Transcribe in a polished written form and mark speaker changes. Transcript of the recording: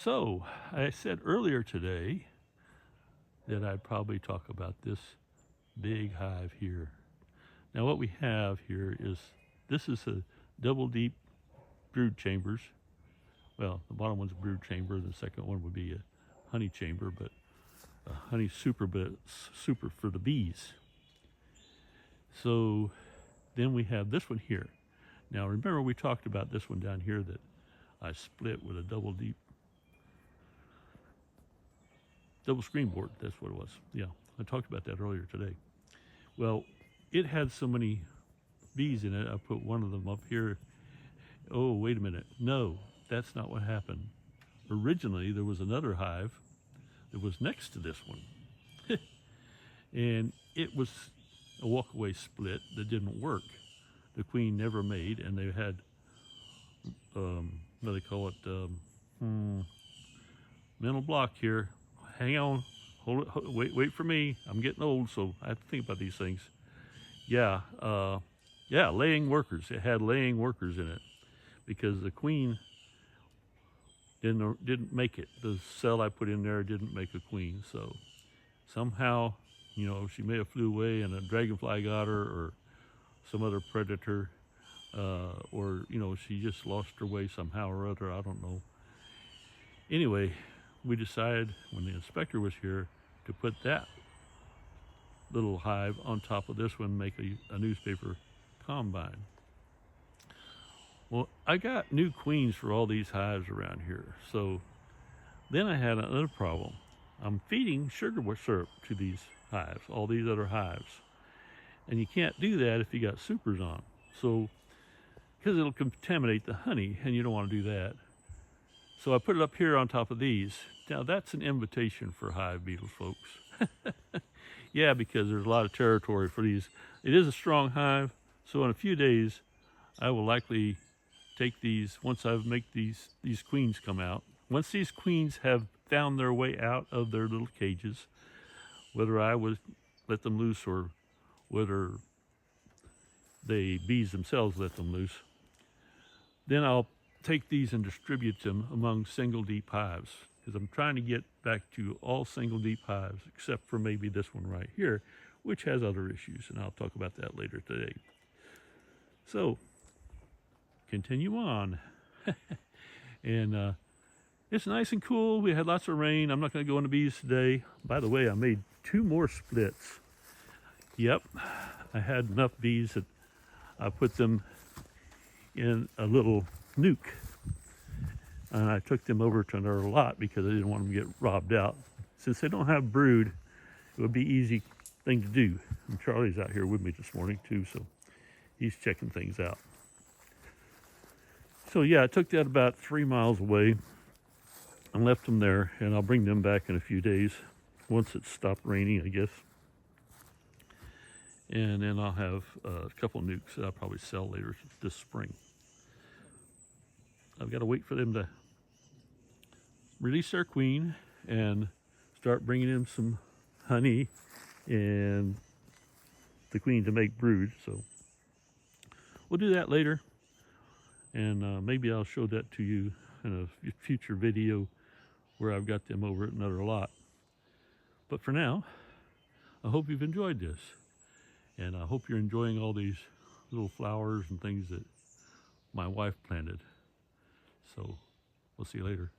Speaker 1: So, I said earlier today that I'd probably talk about this big hive here. Now what we have here is, this is a double deep brood chambers. Well, the bottom one's a brood chamber, the second one would be a honey chamber, but a honey super, but it's super for the bees. So then we have this one here. Now remember we talked about this one down here that I split with a double screen board. That's what it was. Yeah, I talked about that earlier today. Well, it had so many bees in it, I put one of them up here. Oh, wait a minute. No, that's not what happened. Originally, there was another hive that was next to this one. And it was a walkaway split that didn't work. The queen never made, and they had, what do they call it? Mental block here. Hang on. Hold it. Wait for me. I'm getting old, so I have to think about these things. Yeah, laying workers. It had laying workers in it because the queen didn't make it. The cell I put in there didn't make a queen. So somehow, she may have flew away and a dragonfly got her, or some other predator, or she just lost her way somehow or other. I don't know. Anyway, we decided when the inspector was here to put that little hive on top of this one, make a newspaper combine. Well, I got new queens for all these hives around here. So then I had another problem. I'm feeding sugar syrup to these hives, all these other hives. And you can't do that if you got supers on. So, because it'll contaminate the honey, and you don't want to do that. So I put it up here on top of these. Now that's an invitation for hive beetles, folks. Yeah, because there's a lot of territory for these. It is a strong hive, so in a few days, I will likely take these, once I make these queens come out. Once these queens have found their way out of their little cages, whether I would let them loose or whether the bees themselves let them loose, then I'll take these and distribute them among single deep hives, because I'm trying to get back to all single deep hives except for maybe this one right here, which has other issues, and I'll talk about that later today. So continue on. And it's nice and cool. We had lots of rain. I'm not going to go into bees today. By the way, I made 2 more splits. Yep, I had enough bees that I put them in a little nuke, and I took them over to another lot because I didn't want them to get robbed out. Since they don't have brood, it would be easy thing to do. And Charlie's out here with me this morning too, so he's checking things out. So yeah, I took that about 3 miles away and left them there, and I'll bring them back in a few days once it's stopped raining, I guess. And then I'll have a couple nukes that I'll probably sell later this spring. I've got to wait for them to release their queen and start bringing in some honey and the queen to make brood. So we'll do that later, and maybe I'll show that to you in a future video where I've got them over at another lot. But for now, I hope you've enjoyed this, and I hope you're enjoying all these little flowers and things that my wife planted. So we'll see you later.